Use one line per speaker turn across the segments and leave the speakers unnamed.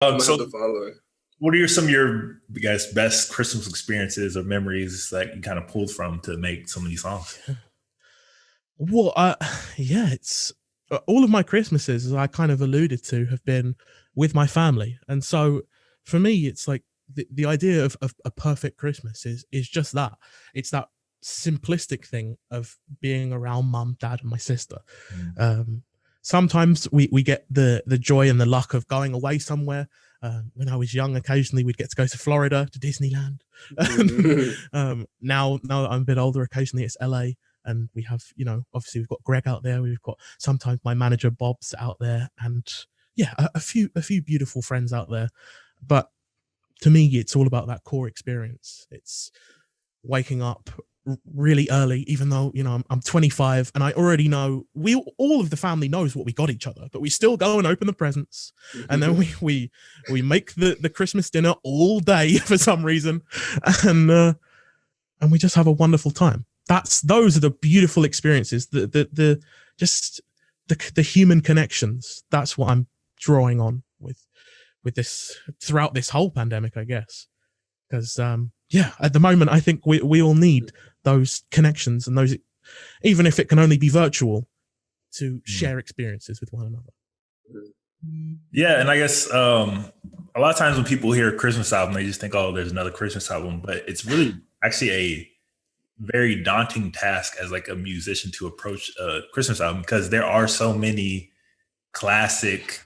I'm gonna
So
have to follow it.
what are some of your, I guess, best Christmas experiences or memories that you kind of pulled from to make some of these songs?
Well, yeah, it's all of my Christmases, as I kind of alluded to, have been with my family, and so for me, it's like the idea of a perfect Christmas is just that. It's that simplistic thing of being around mum, dad, and my sister.
Mm.
Sometimes we get the joy and the luck of going away somewhere. When I was young, occasionally we'd get to go to Florida, to Disneyland. Now that I'm a bit older, occasionally it's LA, and we have, obviously we've got Greg out there. We've got sometimes my manager Bob's out there, and yeah, a few beautiful friends out there. But to me, it's all about that core experience. It's waking up really early, even though I'm 25 and I already know all of the family knows what we got each other, but we still go and open the presents, and then we make the Christmas dinner all day for some reason, and we just have a wonderful time. Those are the beautiful experiences, the just the human connections. That's what I'm drawing on with this throughout this whole pandemic, I guess, because yeah, at the moment I think we all need those connections, and those, even if it can only be virtual, to share experiences with one another.
Yeah, and I guess a lot of times when people hear a Christmas album, they just think, oh, there's another Christmas album, but it's really actually a very daunting task as like a musician to approach a Christmas album, because there are so many classic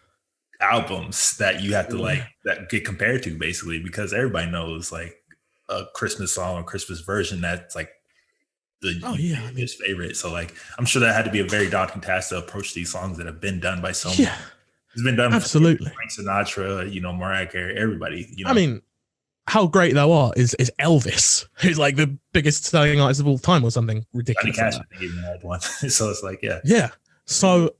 albums that you have to like that get compared to, basically, because everybody knows like a Christmas song or Christmas version that's like the favorite. So like I'm sure that had to be a very daunting task to approach these songs that have been done by so many. It's been done
absolutely.
Frank Sinatra, Mariah Carey, everybody.
I mean, How Great Thou Art is Elvis, who's like the biggest selling artist of all time, or something ridiculous.
Johnny Cash, I think, even had one. So it's like,
yeah. So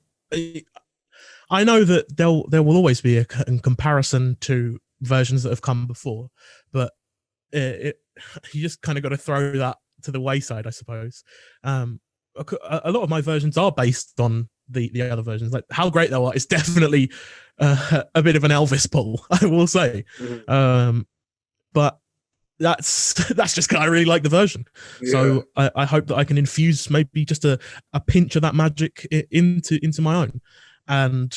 I know that there will always be a comparison to versions that have come before, but you just kind of got to throw that to the wayside, I suppose. A lot of my versions are based on the other versions. Like How Great Thou Art is definitely a bit of an Elvis pull, I will say. But that's just because I really like the version. Yeah. So I hope that I can infuse maybe just a pinch of that magic into my own. And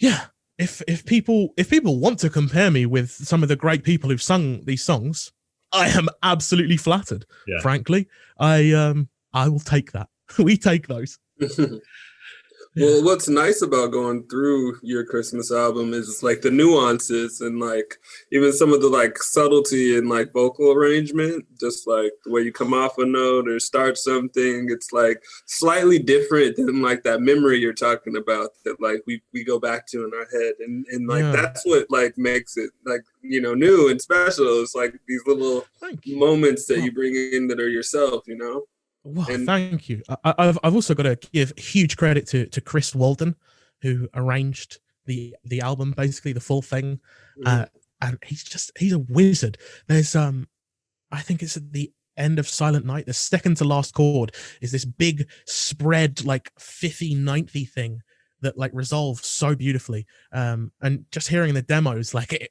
yeah, if people want to compare me with some of the great people who've sung these songs, I am absolutely flattered. Yeah. Frankly, I will take that. We take those.
Well, what's nice about going through your Christmas album is like the nuances and like even some of the like subtlety in like vocal arrangement, just like the way you come off a note or start something. It's like slightly different than like that memory you're talking about that like we go back to in our head. And like that's what like makes it like, new and special. It's like these little moments that you bring in that are yourself,
Well, thank you. I've also got to give huge credit to Chris Walden, who arranged the album, basically the full thing, and he's a wizard. There's I think it's at the end of Silent Night, the second to last chord is this big spread like 50, 90 thing that like resolves so beautifully. And just hearing the demos, like it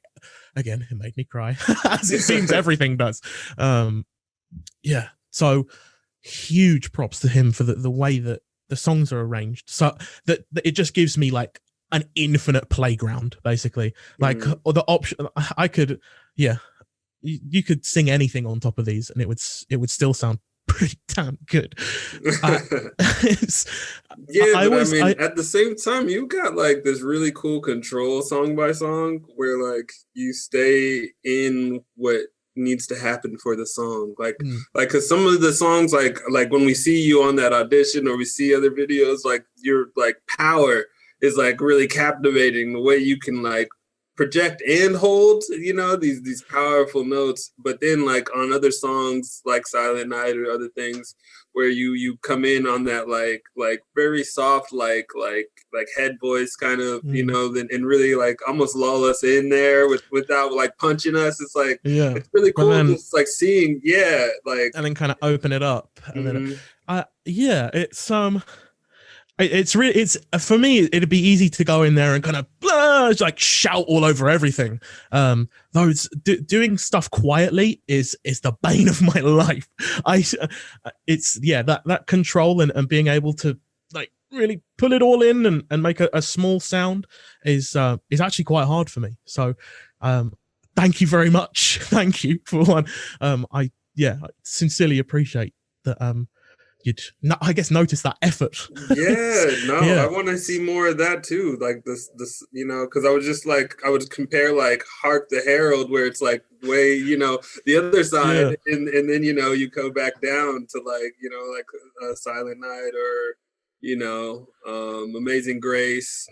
made me cry, as it seems everything does. Yeah, so huge props to him for the way that the songs are arranged, so that it just gives me like an infinite playground, basically. Like or the option I could, you could sing anything on top of these and it would still sound pretty damn good.
At the same time, you got like this really cool control song by song where like you stay in what needs to happen for the song, like because some of the songs like when we see you on that audition or we see other videos, like your like power is like really captivating, the way you can like project and hold these powerful notes, but then like on other songs like Silent Night or other things where you come in on that like very soft like head voice kind of and really like almost lull us in there without like punching us. It's like it's really cool just like seeing like
and then kind of open it up and then it's It's really, it's for me, it'd be easy to go in there and kind of like shout all over everything. Those doing stuff quietly is the bane of my life. It's that control and being able to like really pull it all in and make a small sound is actually quite hard for me. So, thank you very much. Thank you for one. I sincerely appreciate that. You'd, I guess, notice that effort.
I want to see more of that too. Like this, because I was just like, I would compare like "Hark the Herald," where it's like way, the other side, and then you go back down to like, like Silent Night or Amazing Grace,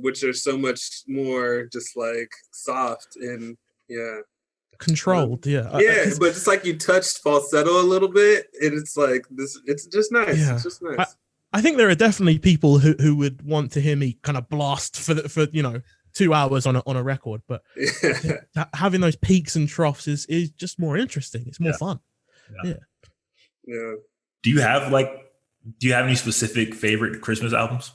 which are so much more just like soft and
controlled,
but it's like you touched falsetto a little bit, and it's like this. It's just nice.
Yeah.
It's just nice.
I think there are definitely people who would want to hear me kind of blast for 2 hours on a record, but having those peaks and troughs is just more interesting. It's more fun. Yeah.
Do you have any specific favorite Christmas albums?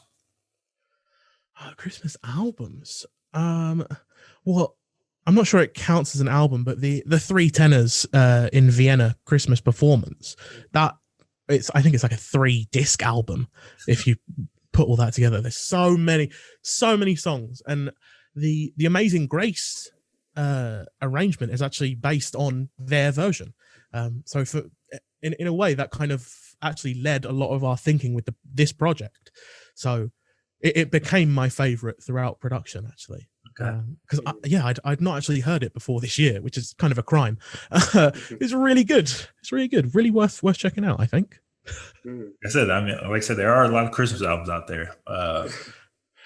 Christmas albums. Well, I'm not sure it counts as an album, but the three tenors in Vienna Christmas performance, I think it's like a 3-disc album if you put all that together. There's so many songs, and the Amazing Grace arrangement is actually based on their version. So in a way that kind of actually led a lot of our thinking with this project. So it became my favorite throughout production, actually. Because I'd not actually heard it before this year, which is kind of a crime. It's really good. It's really good. Really worth checking out, I think.
I said, there are a lot of Christmas albums out there.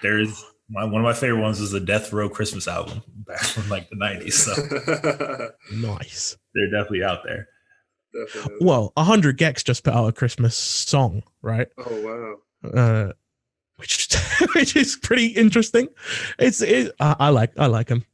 There's one of my favorite ones is the Death Row Christmas album back from like the 90s. So
nice.
They're definitely out there.
Definitely.
Well, 100 Gex just put out a Christmas song, right?
Oh wow.
Which is pretty interesting. I like him.